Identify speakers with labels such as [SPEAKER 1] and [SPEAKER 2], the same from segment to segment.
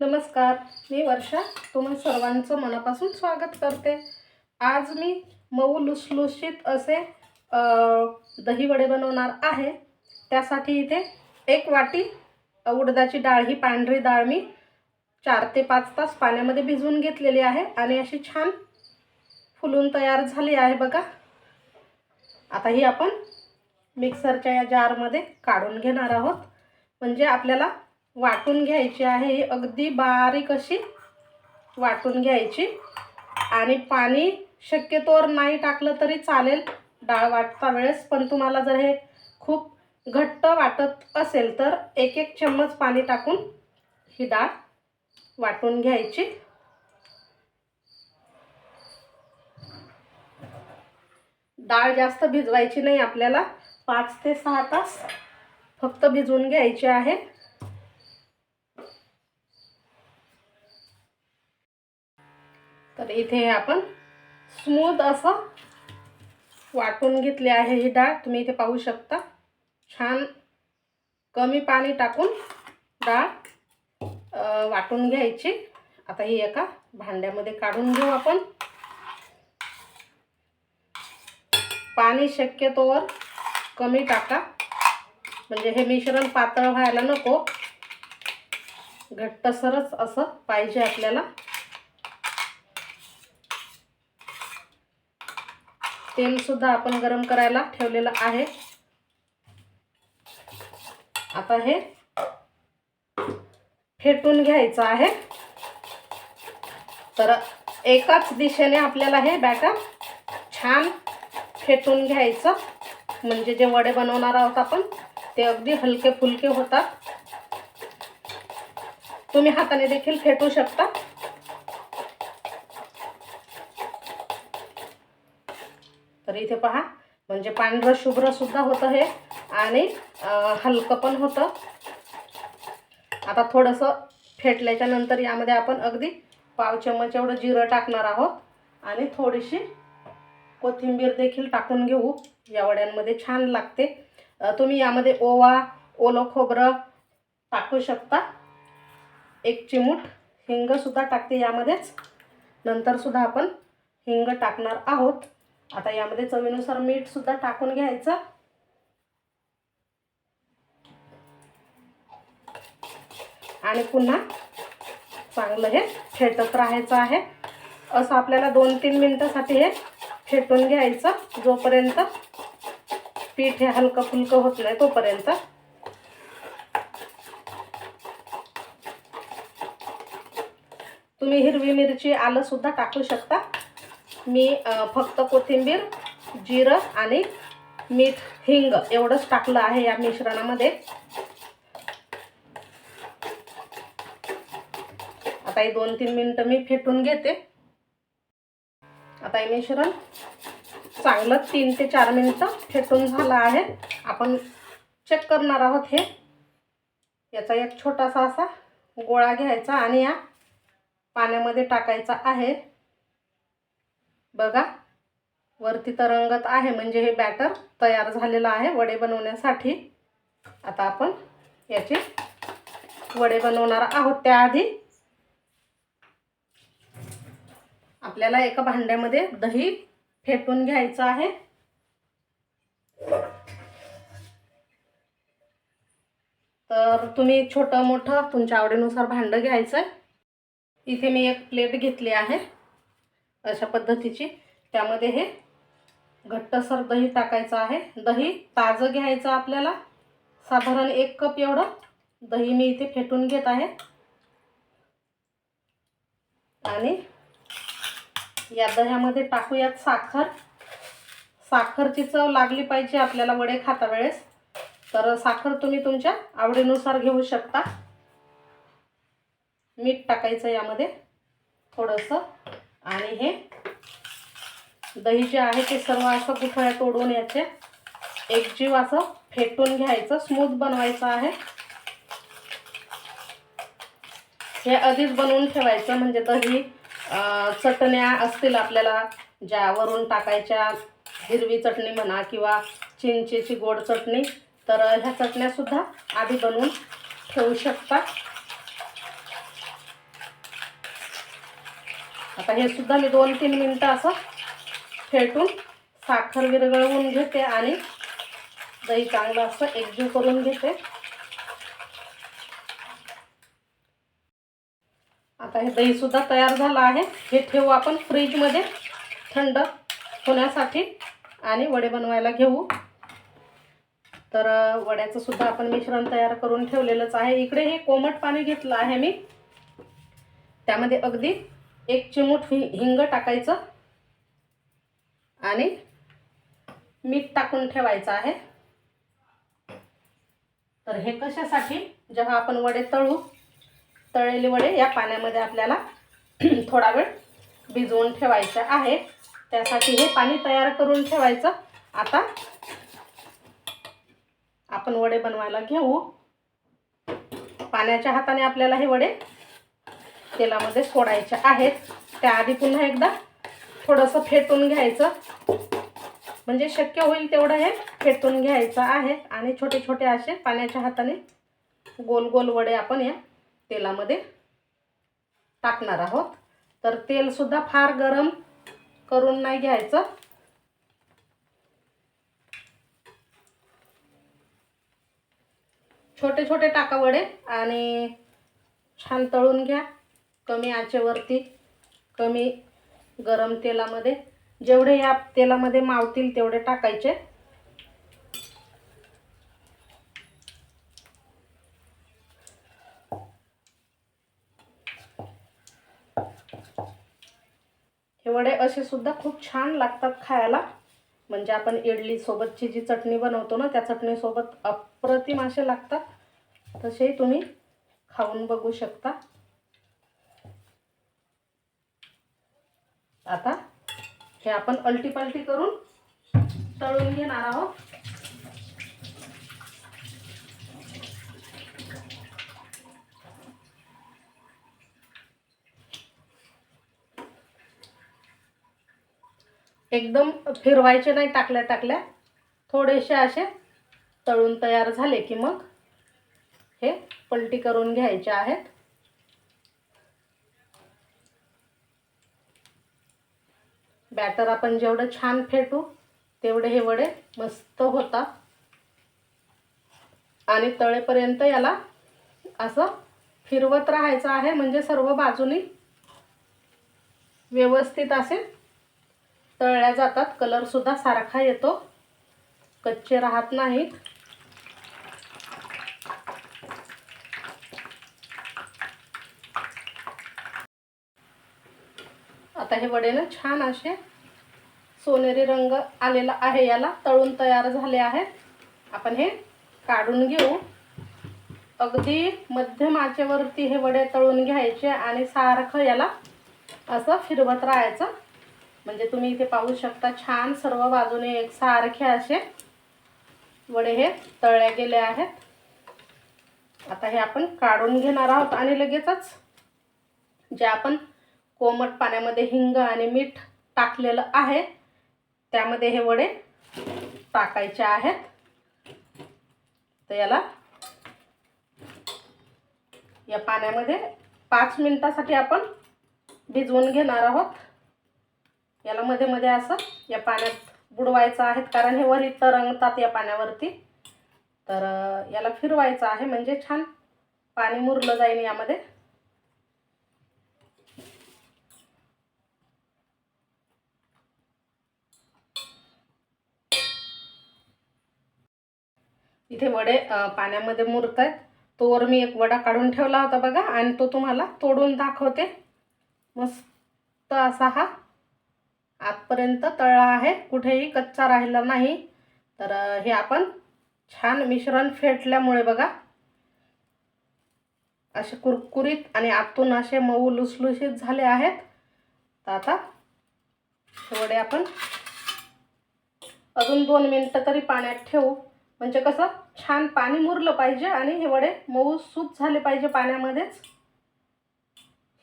[SPEAKER 1] नमस्कार, मी वर्षा. तुम्हा सर्वांचं मनापासून स्वागत करते. आज मी मऊ लुसलुशीत असे दही वडे बनवणार आहे. त्यासाठी इथे 1 वाटी उडदाची डाळ, ही पांढरी डाळ मी 4 ते 5 तास पाण्यामध्ये भिजवून घेतलेली आहे आणि अशी छान फुलून तयार झाली आहे बघा. आता ही आपण मिक्सरच्या या जारमध्ये काढून घेणार आहोत. म्हणजे आपल्याला वाटून घ्यायची आहे. ही अगदी बारीक अशी वाटून घ्यायची आणि पाणी शक्यतोवर नाही टाकलं तरी चालेल डाळ वाटता वेळेस. पण तुम्हाला जर हे खूप घट्ट वाटत असेल तर 1-1 चम्मच पाणी टाकून ही डाळ वाटून घ्यायची. डाळ जास्त भिजवायची नाही आपल्याला, 5 ते 6 तास फक्त भिजवून घ्यायची आहे. तर इथे आपण स्मूथ असं वाटून घेतले आहे ही डाळ. तुम्ही इथे पाहू शकता. छान कमी पाणी टाकून डाळ वाटून घ्यायची. आता ही एका भांड्यामध्ये काढून घेऊ आपण. पाणी शक्यतोवर कमी टाका, म्हणजे हे मिश्रण पातळ व्हायला नको, घट्टसरच असं पाहिजे आपल्याला. तेल सुद्धा आपण गरम करायला ठेवलेलं आहे. आता हे फेटून घ्यायचं आहे. तर एकाच दिशेने आपल्याला हे बॅटर छान फेटून घ्यायचं, म्हणजे जे वडे बनवणार आहोत आपण ते अगदी हलके फुलके होतात. तुम्ही हाताने देखील फेटू शकता. तर इथे पहा, म्हणजे पांढरं शुभ्र सुद्धा होतं हे आणि हलकं पण होतं. आता थोडंसं फेटल्याच्या नंतर यामध्ये आपण अगदी पाव चम्मच एवढं जिरं टाकणार आहोत आणि थोडीशी कोथिंबीर देखील टाकून घेऊ. या वड्यांमध्ये छान लागते. तुम्ही यामध्ये ओवा, ओलं खोबरं टाकू शकता. 1 चिमूट हिंग सुद्धा टाकते यामध्येच. नंतर सुद्धा आपण हिंग टाकणार आहोत. आता यामध्ये चवीनुसार मीठ सुद्धा टाकून घ्यायचं. आणि पुन्हा चांगलं हे फेटत राहायचं आहे. असं आपल्याला 2-3 मिनिटांसाठी हे फेटून घ्यायचं, जोपर्यंत पीठ हे हलकं फुलकं होत नाही तोपर्यंत. तुम्ही हिरवी मिरची, आलं सुद्धा टाकू शकता. मी फक्त कोथिंबीर, जिरं आणि मीठ, हिंग एवढंच टाकलं आहे या मिश्रणामध्ये. आता हे 2-3 मिनिटं मी फेटून घेते. आता हे मिश्रण चांगलं 3 ते 4 मिनिटं फेटून झालं आहे. आपण चेक करणार आहोत हे. याचा एक छोटासा असा गोळा घ्यायचा आणि या पाण्यामध्ये टाकायचा आहे. बघा, वरती तरंगत आहे, म्हणजे हे बॅटर तयार झालेलं आहे वडे बनवण्यासाठी. आता आपण याचे वडे बनवणार आहोत. त्याआधी आपल्याला एका भांड्यामध्ये दही फेटून घ्यायचं आहे. तर तुम्ही छोटं मोठं तुमच्या आवडीनुसार भांडं घ्यायचं आहे. इथे मी एक प्लेट घेतली आहे अशा पद्धतीची. त्यामध्ये हे घट्टसर दही टाकायचं आहे. दही ताजं घ्यायचं आपल्याला. साधारण 1 कप एवढं दही मी इथे फेटून घेत आहे. आणि या दह्यामध्ये टाकूयात साखर. साखरची चव लागली पाहिजे आपल्याला वडे खाता वेळेस. तर साखर तुम्ही तुमच्या आवडीनुसार घेऊ शकता. मीठ टाकायचं यामध्ये थोडंसं. आणि हे दही जे आहे ते सर्व असं गुठळ्या तोडून याचे एकजीव असं फेटून घ्यायचं. स्मूथ बनवायचं आहे. हे आधीच बनवून ठेवायचं, म्हणजे दही, चटण्या असतील आपल्याला ज्या वरून टाकायच्या, हिरवी चटणी म्हणा किंवा चिंचेची गोड चटणी, तर ह्या चटण्यासुद्धा आधी बनवून ठेवू शकता. आता हे सुद्धा मी 2-3 मिनटं असं फेटून साखर विरघळवून घेते आणि दही चांगलं असं एकजीव करून घेते. आता हे दही सुद्धा तयार झालं आहे. हे ठेवू आपण फ्रीजमध्ये थंड होण्यासाठी आणि वडे बनवायला घेऊ. तर वड्याचं सुद्धा आपण मिश्रण तयार करून ठेवलेलंच आहे. इकडे हे कोमट पाणी घेतलं आहे मी. त्यामध्ये अगदी 1 चिमूट हिंग टाकायचं आणि मीठ टाकून ठेवायचं आहे. तर हे कशासाठी, जेव्हा आपण वडे तळलेले वडे या पाण्यामध्ये आपल्याला थोडा वेळ भिजवून ठेवायचे आहे. त्यासाठी हे पाणी तयार करून ठेवायचं. आता आपण वडे बनवायला घेऊ. पाण्याच्या हाताने आपल्याला हे वडे तेलामध्ये सोडायचे आहेत. त्याआधी पुन्हा एकदा थोडंसं फेटून घ्यायचं, म्हणजे शक्य होईल तेवढं हे फेटून घ्यायचं आहे. आणि छोटे छोटे असे पाण्याच्या हाताने गोल गोल वडे आपण या तेलामध्ये टाकणार आहोत. तर तेल सुद्धा फार गरम करून नाही घ्यायचं. छोटे छोटे टाका वडे आणि छान तळून घ्या. कमी आचेवरती, कमी गरम तेलामध्ये, जेवढे या तेलामध्ये मावतील तेवढे टाकायचे. हे वडे असे सुद्धा खूप छान लागतात खायला. म्हणजे आपण इडली सोबतची जी चटणी बनवतो ना, त्या चटणी सोबत अप्रतिम असे लागतात. तसे तुम्ही खाऊन बघू शकता. आता हे आपण अलटी पलटी करून तळून घेणार आहोत. एकदम फिरवायचे नाही टाकल्या थोडेसे असे तळून तयार झाले की मग हे पलटी करून घ्यायचे आहेत. बॅटर आपण जेवढं छान फेटू तेवढे हे वडे मस्त होतात. आणि तळेपर्यंत याला असं फिरवत राहायचं आहे, म्हणजे सर्व बाजूनी व्यवस्थित असे तळल्या जातात. कलर सुद्धा सारखा येतो, कच्चे राहत नाहीत. आता हे वडे ना छान असे सोनेरी रंग आलेला आहे. याला तळून तयार झाले आहेत. आपण हे काढून घेऊ. अगदी मध्यम आचेवरती हे वडे तळून घ्यायचे आणि सारखं याला असं फिरवत राहायचं. म्हणजे तुम्ही इथे पाहू शकता छान सर्व बाजूने एकसारखे असे वडे हे तळले गेले आहेत. आता हे आपण काढून घेणार आहोत आणि लगेचच जे आपण कोमट पाण्यामध्ये हिंग आणि मीठ टाकलेलं आहे त्यामध्ये हे वडे टाकायचे आहेत. तर याला या पाण्यामध्ये 5 मिनिटासाठी आपण भिजवून घेणार आहोत. याला मध्ये मध्ये असं या पाण्यात बुडवायचं आहे, कारण हे वरी तरंगतात या पाण्यावरती. तर याला फिरवायचं आहे, म्हणजे छान पाणी मुरलं जाईल यामध्ये. इथे वडे पाण्यामध्ये मुरत आहेत. तोवर मी एक वडा काढून ठेवला होता बघा, आणि तो तुम्हाला तोडून दाखवते. मस्त असा हा आतपर्यंत तळला आहे, कुठेही कच्चा राहिला नाही. तर हे आपण छान मिश्रण फेटल्यामुळे बघा असे कुरकुरीत आणि आतून असे मऊ लुसलुशीत झाले आहेत. तर आता हे वडे आपण अजून 2 मिनिटं तरी पाण्यात ठेवू, म्हणजे कसं छान पाणी मुरलं पाहिजे आणि हे वडे मऊ सूत झाले पाहिजे पाण्यामध्येच.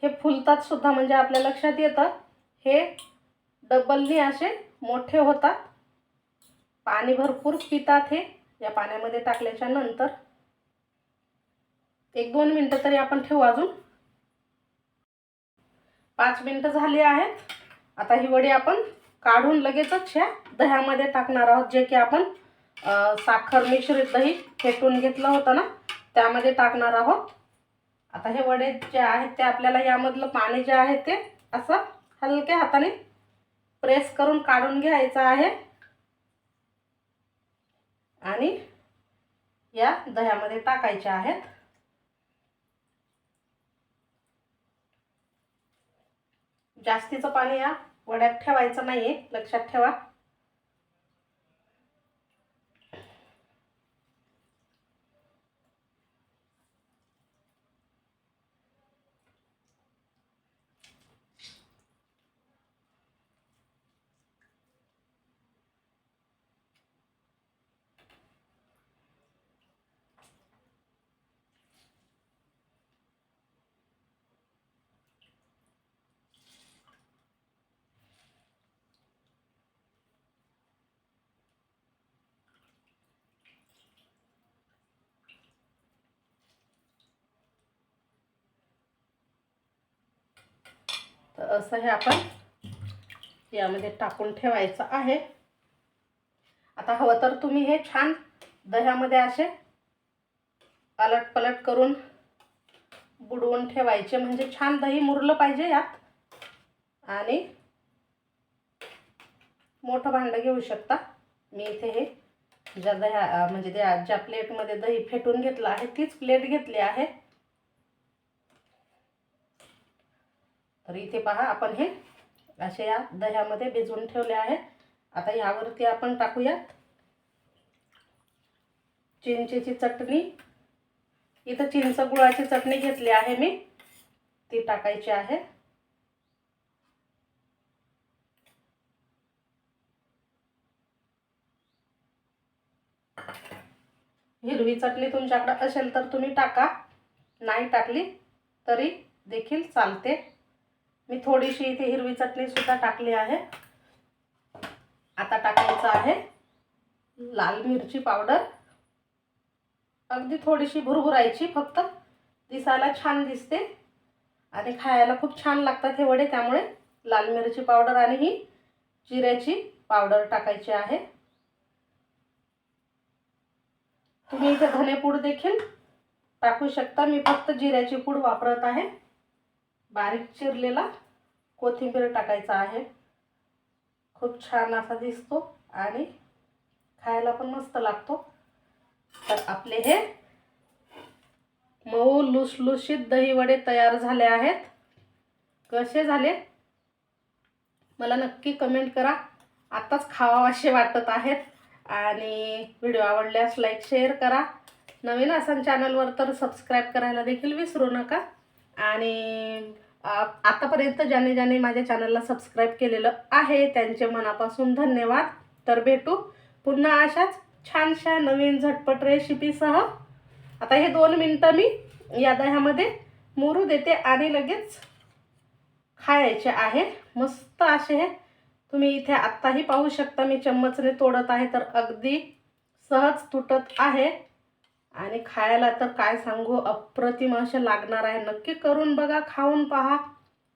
[SPEAKER 1] हे फुलतात सुद्धा, म्हणजे आपल्या लक्षात येतं हे डबलनी असे मोठे होतात. पाणी भरपूर पितात हे या पाण्यामध्ये टाकल्याच्या नंतर. 1-2 मिनिटं तरी आपण ठेवू अजून. 5 मिनिटं झाली आहेत. आता ही वडी आपण काढून लगेचच ह्या दह्यामध्ये टाकणार आहोत, जे की आपण साखर मिश्रित दही फेटून घेतलं होतं ना, त्यामध्ये टाकणार आहोत. आता हे वडे जे आहेत ते आपल्याला यामधलं पाणी जे आहे ते असं हलक्या हाताने प्रेस करून काढून घ्यायचं आहे आणि या दह्यामध्ये टाकायचे आहेत. जास्तीचं पाणी या वड्यात ठेवायचं नाहीये, लक्षात ठेवा. तर असं हे आपण यामध्ये टाकून ठेवायचं आहे. आता हवं तर तुम्ही हे छान दह्यामध्ये असे अलट पलट करून बुडवून ठेवायचे, म्हणजे छान दही मुरलं पाहिजे यात. आणि मोठं भांडं घेऊ शकता. मी इथे हे ज्या दह्या म्हणजे ज्या प्लेटमध्ये दही फेटून घेतलं आहे तीच प्लेट घेतली आहे. तर इथे पहा आपण हे असे या दह्यामध्ये भिजवून ठेवले आहे. आता यावरती आपण टाकूयात चिंचेची चटणी. इथं चिंच गुळाची चटणी घेतली आहे मी, ती टाकायची आहे. हिरवी चटणी तुमच्याकडे असेल तर तुम्ही टाका, नाही टाकली तरी देखील चालते. मी थोडीशी इथे हिरवी चटणी सुद्धा टाकली आहे. आता टाकायचं आहे लाल मिरची पावडर. अगदी थोडीशी भुरभुरायची, फक्त दिसायला छान दिसते आणि खायला खूप छान लागतात हे वडे. त्यामुळे लाल मिरची पावडर आणि ही जिऱ्याची पावडर टाकायची आहे. तुम्ही इथे धनेपूड देखील टाकू शकता. मी फक्त जिऱ्याची पूड वापरत आहे. बारीक चिरलेला कोथिंबीर टाकायचा आहे. खूप छान असा दिसतो आणि खायला पण मस्त लागतो. तर आपले हे मऊ लुसलुशीत दही वडे तयार झाले आहेत. कसे झाले मला नक्की कमेंट करा. आताच खावावेसे वाटत आहेत. आणि व्हिडिओ आवडल्यास लाईक शेअर करा. नवीन असाल चॅनलवर तर सबस्क्राईब करायला देखील विसरू नका. आणि आतापर्यंत ज्याने माझ्या चॅनलला सबस्क्राईब केलेलं आहे त्यांचे मनापासून धन्यवाद. तर भेटू पुन्हा अशाच छानशा नवीन झटपट रेसिपीसह. आता हे 2 मिनिटं मी या दह्यामध्ये मुरू देते आणि लगेच खायचे आहे. मस्त असे हे तुम्ही इथे आत्ताही पाहू शकता. मी चम्मचने तोडत आहे तर अगदी सहज तुटत आहे आणि खायला तर काय सांगू, अप्रतिम असे लागणार आहे. नक्की करून बघा, खाऊन पहा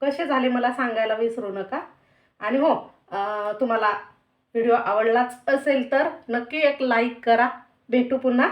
[SPEAKER 1] कसे झाले मला सांगायला विसरू नका. आणि हो, तुम्हाला व्हिडिओ आवडलाच असेल तर नक्की एक लाईक करा. भेटू पुन्हा